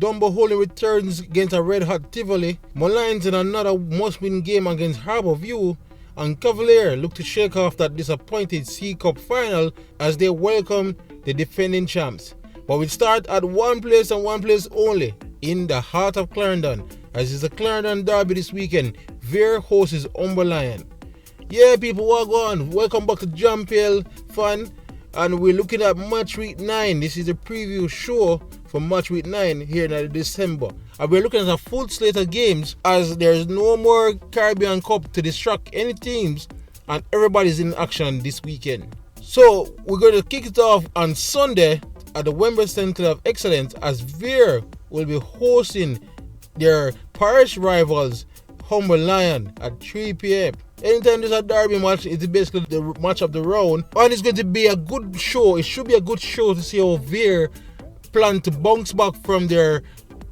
Holy returns against a red-hot Tivoli. Molynes in another must-win game against Harbour, and Cavalier look to shake off that disappointed C Cup final as they welcome the defending champs. But we start at one place and one place only, in the heart of Clarendon, as it's a Clarendon derby this weekend. Vere hosts Molynes. Yeah, people, what go on? Welcome back to JamPL Fun, and we're looking at match week 9. This is a preview show for match week 9 here in December. And we're looking at a full slate of games as there's no more Caribbean Cup to distract any teams, and everybody's in action this weekend. So we're going to kick it off on Sunday at the Wembley Centre of Excellence as Vere will be hosting their parish rivals Molynes at 3 p.m. Anytime there's a derby match, it's basically the match of the round, and it's going to be a good show. It should be a good show to see how Vere plan to bounce back from their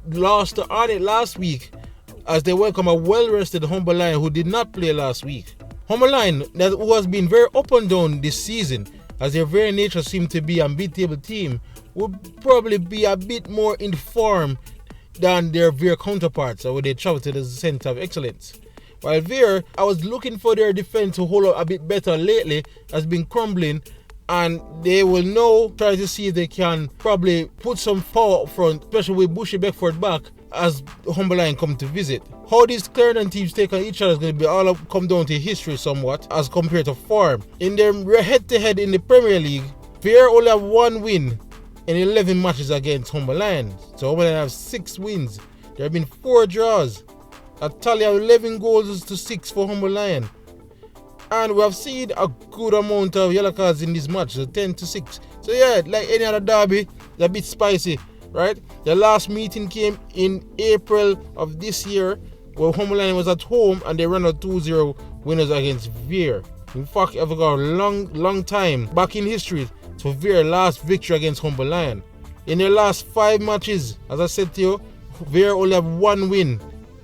loss to Arnett last week as they welcome a well-rested Molynes who did not play last week. Molynes, who has been very up and down this season, as their very nature seems to be an unbeatable team, would probably be a bit more in form than their Vere counterparts when they travel to the Centre of Excellence. While Vere, I was looking for their defense to hold up a bit better lately, has been crumbling, and they will now try to see if they can probably put some power up front, especially with Bushy Beckford back as Molynes come to visit. How these Clarendon teams take on each other is going to be all come down to history somewhat as compared to form. In their head-to-head in the Premier League, Vere only have one win in 11 matches against Molynes. So Molynes have 6 wins. There have been 4 draws. A tally of 11 goals to 6 for Molynes. And we have seen a good amount of yellow cards in this match, so 10 to 6. So yeah, like any other derby, they're a bit spicy, right? The last meeting came in April of this year, where Molynes was at home and they ran out 2-0 winners against Vere. In fact, I've got a long time back in history to Vere last victory against Molynes. In their last 5 matches, as I said to you, Vere only have 1 win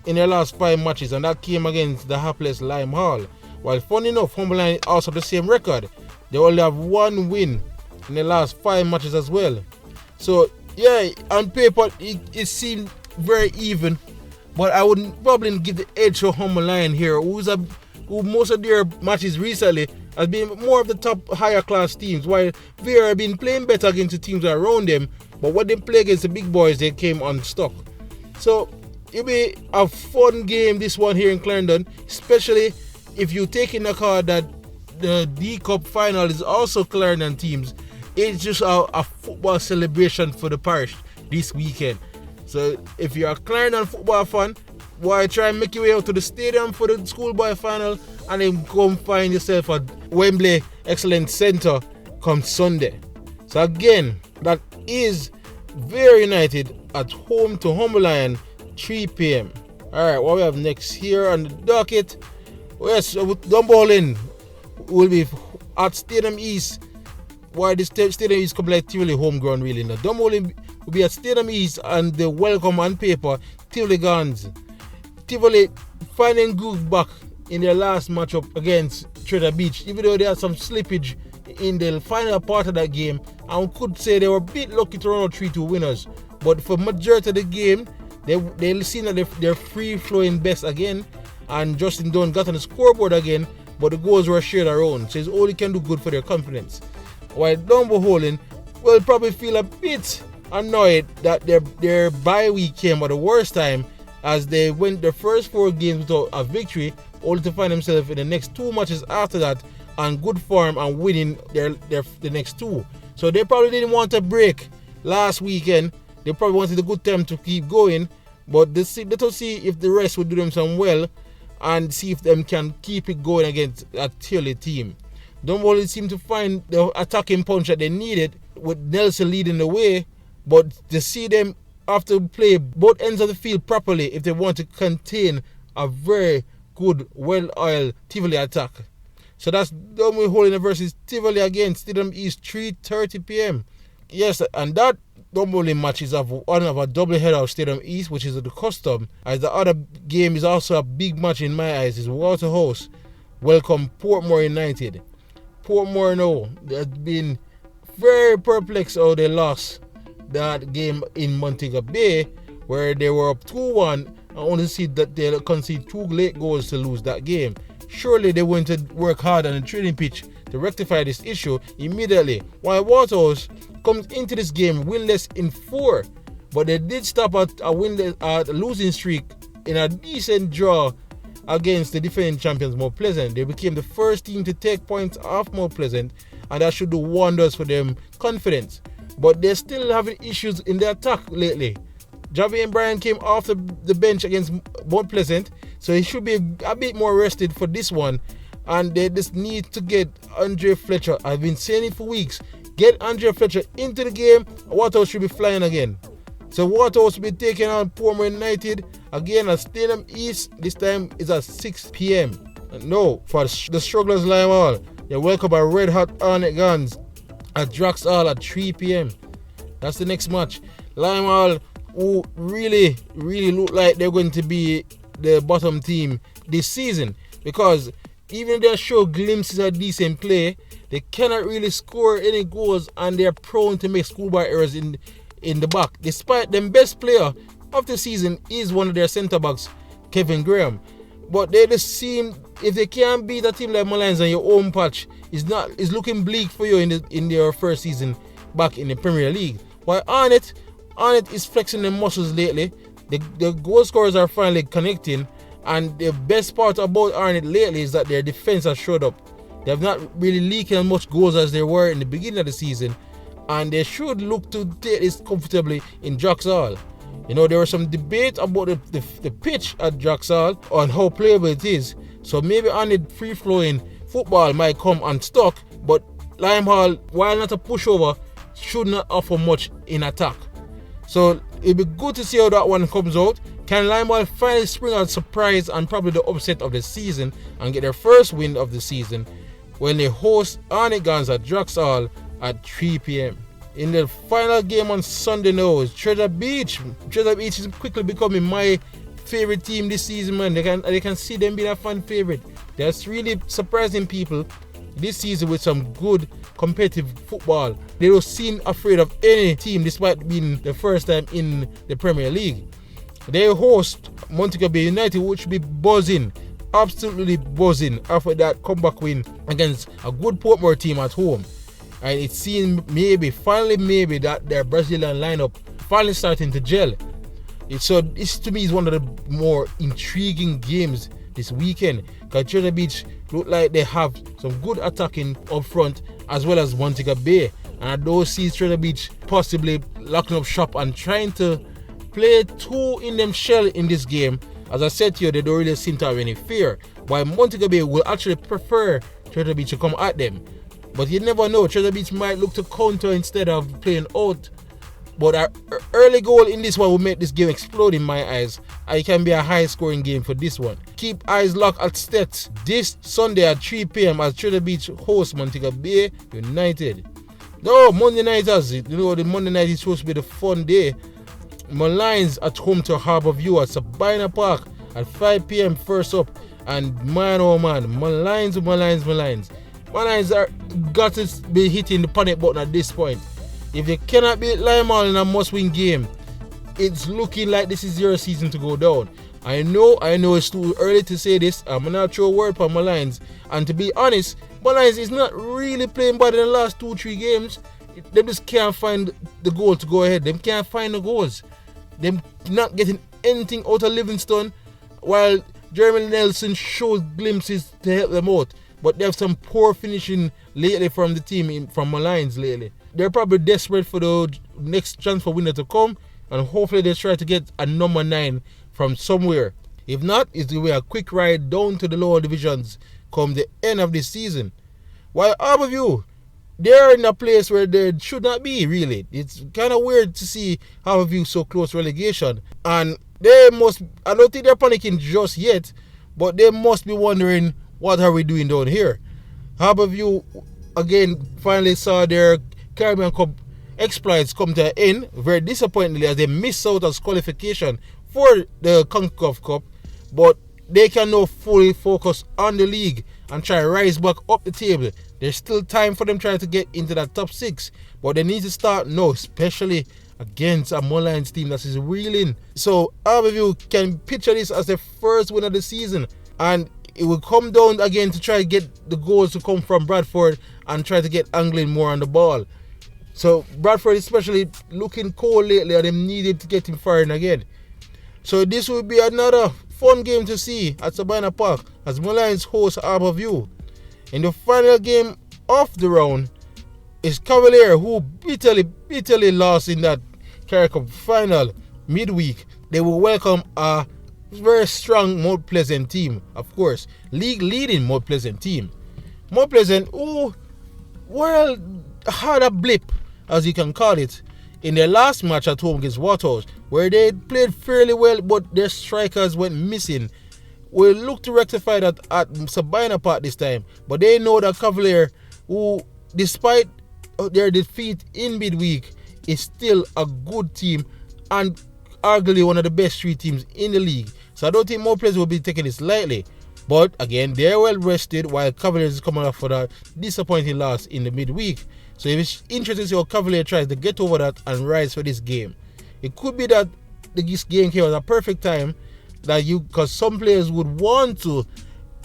in their last 5 matches, and that came against the hapless Lime Hall. While funny enough, Molynes also have the same record. They only have 1 win in the last 5 matches as well. So yeah, on paper it seemed very even, but I would probably give the edge to Molynes here, who most of their matches recently has been more of the top higher class teams, while Vere have been playing better against the teams around them, but when they play against the big boys, they came unstuck. So it'll be a fun game, this one here in Clarendon, especially if you take in account that the D Cup final is also Clarendon teams. It's just a football celebration for the parish this weekend. So if you're a Clarendon football fan, why try and make your way out to the stadium for the schoolboy final and then come find yourself at Wembley Excellence Centre come Sunday. So again, that is Vere United at home to Molynes, 3 p.m. Alright, what we have next here on the docket? Yes, Dunboyne will be at Stadium East. Why the Stadium East completely homegrown really now. Dunboyne will be at Stadium East and the welcome on paper Tivoli Guns. Tivoli finding good back in their last matchup against Treasure Beach, even though they had some slippage in the final part of that game, and we could say they were a bit lucky to run out 3-2 winners. But for majority of the game, they seem that they're free-flowing best again, and Justin Dunn got on the scoreboard again, but the goals were shared around, so it's only can do good for their confidence. While Dunboyne will probably feel a bit annoyed that their bye week came at the worst time, as they went the first 4 games without a victory, only to find themselves in the next 2 matches after that on good form and winning the next 2. So they probably didn't want a break last weekend. They probably wanted a good time to keep going, but let's see if the rest will do them some well and see if them can keep it going against a Tilly team. Dunboyne seem to find the attacking punch that they needed with Nelson leading the way, but to see them have to play both ends of the field properly if they want to contain a very good, well-oiled Tivoli attack. So that's Dunboyne versus Tivoli again, Stadium East, 3:30 p.m. Yes, and that Dunboyne match is one of a double header of Stadium East, which is the custom, as the other game is also a big match in my eyes. Is Waterhouse welcome Portmore United. Portmore now, they have been very perplexed how they lost that game in Montego Bay, where they were up 2-1 and only see that they concede 2 late goals to lose that game. Surely they went to work hard on the training pitch to rectify this issue immediately. While Waterhouse comes into this game winless in 4, but they did stop at a losing streak in a decent draw against the defending champions Mount Pleasant. They became the first team to take points off Mount Pleasant, and that should do wonders for them confidence. But they're still having issues in the attack lately. Javi and Brian came off the bench against Mount Pleasant, so he should be a bit more rested for this one. And they just need to get Andre Fletcher. I've been saying it for weeks. Get Andre Fletcher into the game, Waterhouse should be flying again. So Waterhouse will be taking on Portmore United again at Stadium East. This time is at 6 p.m. No, for the strugglers Lime Hall, they're welcome by Red Hot Hornet Guns at Drax Hall at 3 p.m. That's the next match. Lime Hall, who really look like they're going to be the bottom team this season, because even they show glimpses of decent play, they cannot really score any goals, and they're prone to make schoolboy errors in the back. Despite them best player of the season is one of their centre backs, Kevin Graham. But they just seem, if they can't beat a team like Molynes on your own patch, it's looking bleak for you in their first season back in the Premier League. While Hornet is flexing their muscles lately. The goal scorers are finally connecting, and the best part about Hornet lately is that their defense has showed up. They have not really leaked as much goals as they were in the beginning of the season, and they should look to take this comfortably in Drax Hall. You know, there was some debate about the pitch at Drax Hall on how playable it is, so maybe Hornet free-flowing football might come unstuck, but Lime Hall, while not a pushover, should not offer much in attack. So it'll be good to see how that one comes out. Can Lime Hall finally spring out surprise and probably the upset of the season and get their first win of the season when they host Hornet Guns at Drax Hall at 3 p.m. In the final game on Sunday now is Treasure Beach. Treasure Beach is quickly becoming my favorite team this season, man. They can see them being a fan favorite. That's really surprising people this season with some good competitive football. They don't seem afraid of any team despite being the first time in the Premier League. They host Montego Bay United, which will be buzzing, absolutely buzzing after that comeback win against a good Portmore team at home. And it seems finally that their Brazilian lineup finally starting to gel. So this to me is one of the more intriguing games this weekend, because Treasure Beach look like they have some good attacking up front as well as Montego Bay, and I don't see Treasure Beach possibly locking up shop and trying to play too in them shell in this game. As I said to you, they don't really seem to have any fear, while Montego Bay will actually prefer Treasure Beach to come at them. But you never know, Treasure Beach might look to counter instead of playing out. But an early goal in this one will make this game explode in my eyes, and it can be a high scoring game for this one. Keep eyes locked at Stets this Sunday at 3 p.m. as Treasure Beach hosts Montego Bay United. No, Monday nighters, you know, the Monday night is supposed to be the fun day. Molynes at home to Harbour View at Sabina Park at 5 p.m. first up. And man oh man, Molynes are got to be hitting the panic button at this point. If they cannot beat Lime Hall in a must-win game, it's looking like this is your season to go down. I know it's too early to say this. I'm not throw a word for Molynes. And to be honest, Molynes is not really playing bad in the last 2-3 games. They just can't find the goal to go ahead. They can't find the goals. They're not getting anything out of Livingston, while Jeremy Nelson shows glimpses to help them out. But they have some poor finishing lately from the team, from Molynes lately. They're probably desperate for the next transfer window to come, and hopefully they try to get a number 9 from somewhere. If not, it's going to be a quick ride down to the lower divisions come the end of this season. While Harbour View, they're in a place where they should not be, really. It's kind of weird to see Harbour View so close to relegation. And I don't think they're panicking just yet, but they must be wondering, what are we doing down here? Harbour View, again, finally saw their Caribbean Cup exploits come to an end, very disappointingly, as they missed out on qualification for the CONCACAF Cup, but they can now fully focus on the league and try to rise back up the table. There's still time for them trying to get into that top 6, but they need to start now, especially against a Molynes team that is reeling. So Harbour can picture this as the first win of the season, and it will come down again to try to get the goals to come from Bradford and try to get angling more on the ball. So Bradford especially looking cold lately, and them needed to get him firing again. So this will be another fun game to see at Sabina Park as Molynes host Harbour. In the final game of the round is Cavalier, who bitterly lost in that Carrier Cup final midweek. They will welcome a very strong Mount Pleasant team, of course, league leading Mount Pleasant team. Mount Pleasant, who had a blip, as you can call it, in their last match at home against Waterhouse, where they played fairly well, but their strikers went missing. We'll look to rectify that at Sabina Park this time, but they know that Cavalier, who despite their defeat in midweek, is still a good team and arguably one of the best 3 teams in the league. So I don't think more players will be taking this lightly. But again, they're well rested, while Cavaliers is coming off for that disappointing loss in the midweek. So if it's interesting to see how Cavalier tries to get over that and rise for this game. It could be that this game came at a perfect time, because some players would want to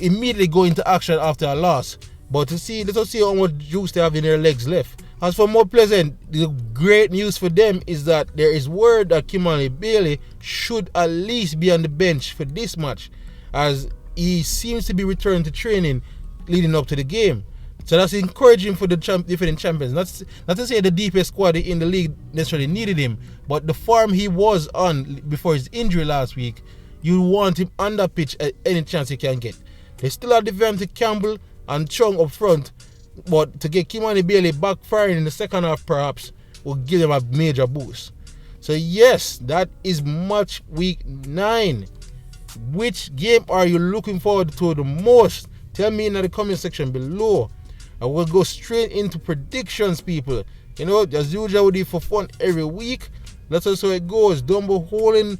immediately go into action after a loss. But let us see how much juice they have in their legs left. As for Mount Pleasant, the great news for them is that there is word that Kimani Bailey should at least be on the bench for this match, as he seems to be returning to training leading up to the game. So that's encouraging for the defending champions. Not to say the deepest squad in the league necessarily needed him, but the form he was on before his injury last week, you want him on the pitch at any chance he can get. They still have to Campbell and Chung up front, but to get Kimani Bailey back firing in the second half perhaps will give them a major boost. So yes, that is match week 9. Which game are you looking forward to the most? Tell me in the comment section below. I will go straight into predictions, people. As usual, we do for fun every week. That's also how it goes. Dunboyne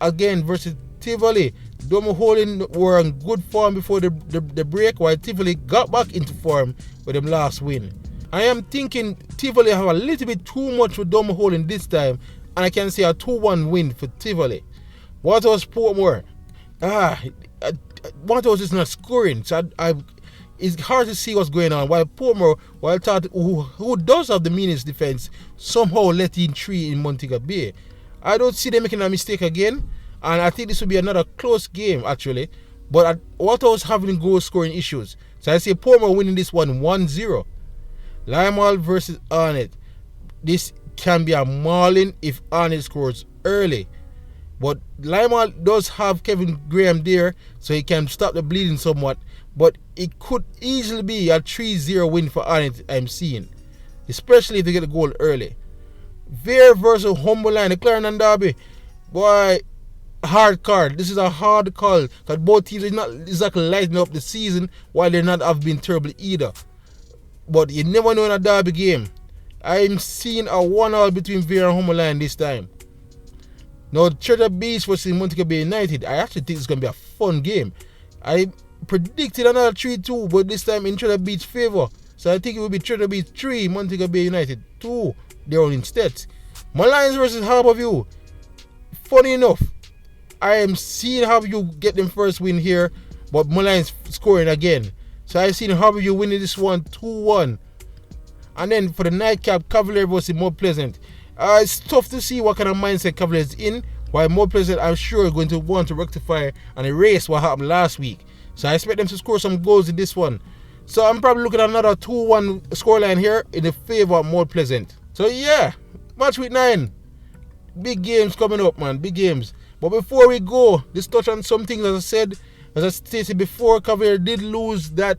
again versus Tivoli. Dunboyne were in good form before the break, while Tivoli got back into form with them last win. I am thinking Tivoli have a little bit too much for Dunboyne this time, and I can see a 2-1 win for Tivoli. Waterhouse Portmore. Waterhouse is not scoring, so it's hard to see what's going on. While Portmore, who does have the meanest defense, somehow let in 3 in Montego Bay. I don't see them making a mistake again, and I think this will be another close game actually. But Waterhouse having goal scoring issues, so I see Portmore winning this one 1-0. Limal versus Arnett. This can be a mauling if Arnett scores early. But Limal does have Kevin Graham there, so he can stop the bleeding somewhat. But it could easily be a 3-0 win for Arnett, I'm seeing. Especially if they get a goal early. Vere versus Molynes, the Clarendon Derby. Boy, hard card. This is a hard call, because both teams are not exactly lighting up the season, while they're not have been terrible either. But you never know in a derby game. I'm seeing a 1-1 between Vere and Molynes this time. Now, Treasure Beach versus Montego Bay United. I actually think it's going to be a fun game. I predicted another 3-2, but this time in Treasure Beach favor. So I think it will be Treasure Beach 3, Montego Bay United 2. They're on instead. Molynes versus Harbour. Funny enough, I am seeing Harbour get them first win here, but Molynes scoring again. So I've seen Harbour winning this one 2-1. And then for the nightcap, Cavalier versus Mount Pleasant. It's tough to see what kind of mindset Cavalier is in, while Mount Pleasant, I'm sure, are going to want to rectify and erase what happened last week. So I expect them to score some goals in this one. So I'm probably looking at another 2-1 scoreline here in the favour of Mount Pleasant. So yeah, match week 9. Big games coming up, man. Big games. But before we go, let's touch on some things. As I stated before, Cavalier did lose that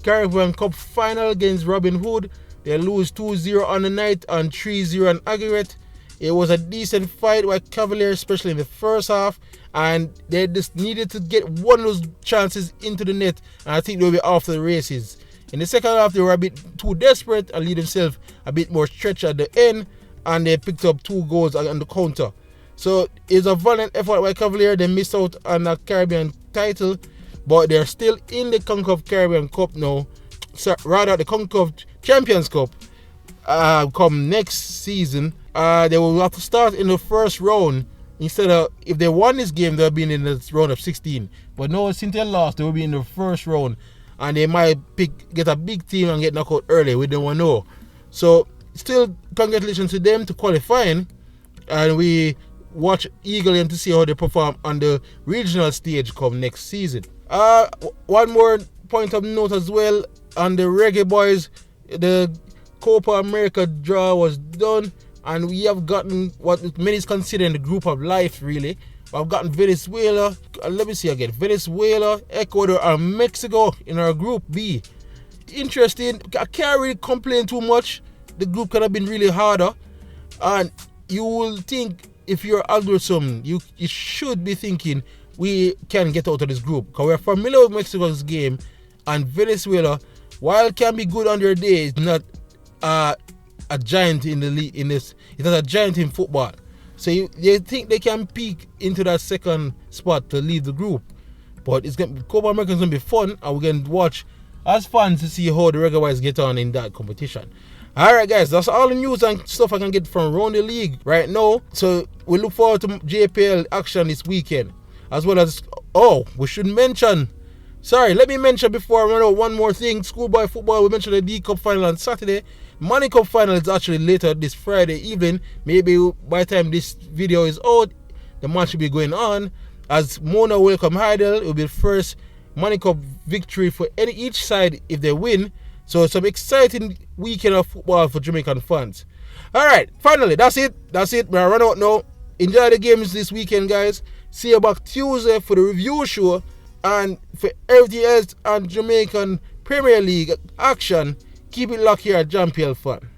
Caribbean Cup final against Robin Hood. They lose 2-0 on the night and 3-0 on aggregate. It was a decent fight by Cavalier, especially in the first half, and they just needed to get one of those chances into the net, and I think they'll be off to the races. In the second half, they were a bit too desperate and leave themselves a bit more stretched at the end, and they picked up 2 goals on the counter. So it's a valiant effort by Cavalier. They missed out on a Caribbean title, but they're still in the Concacaf Caribbean Cup now. So, rather, the Concacaf Champions Cup come next season they will have to start in the first round. Instead of, if they won this game, they'll be in the round of 16. But no, since they lost, they will be in the first round. And they might get a big team and get knocked out early. We don't know. So, still, congratulations to them to qualifying. And we watch eagerly to see how they perform on the regional stage come next season. One more point of note as well. On the Reggae Boys, the Copa America draw was done. And we have gotten what many is considering the group of life, really. I've gotten Venezuela, let me see again, Venezuela, Ecuador, and Mexico in our Group B. Interesting. I can't really complain too much. The group could have been really harder. And you will think, if you're algorithm, you should be thinking we can get out of this group. Because we're familiar with Mexico's game. And Venezuela, while it can be good on their day, it's not a giant in the league. It's not a giant in football. So they think they can peak into that second spot to lead the group. But Copa America is going to be fun, and we're going to watch as fans to see how the Reggae Boys get on in that competition. Alright guys, that's all the news and stuff I can get from around the league right now. So we look forward to JPL action this weekend. As well as, we should mention, let me mention before I run out one more thing. Schoolboy football, we mentioned the D Cup final on Saturday. Money Cup final is actually later this Friday evening. Maybe by the time this video is out, the match will be going on. As Mona welcome Heidel, it will be the first Money Cup victory for each side if they win. So it's an exciting weekend of football for Jamaican fans. Alright, finally, that's it. We're run out now. Enjoy the games this weekend, guys. See you back Tuesday for the review show. And for everything else on Jamaican Premier League action, keep it locked here at JPL Fun.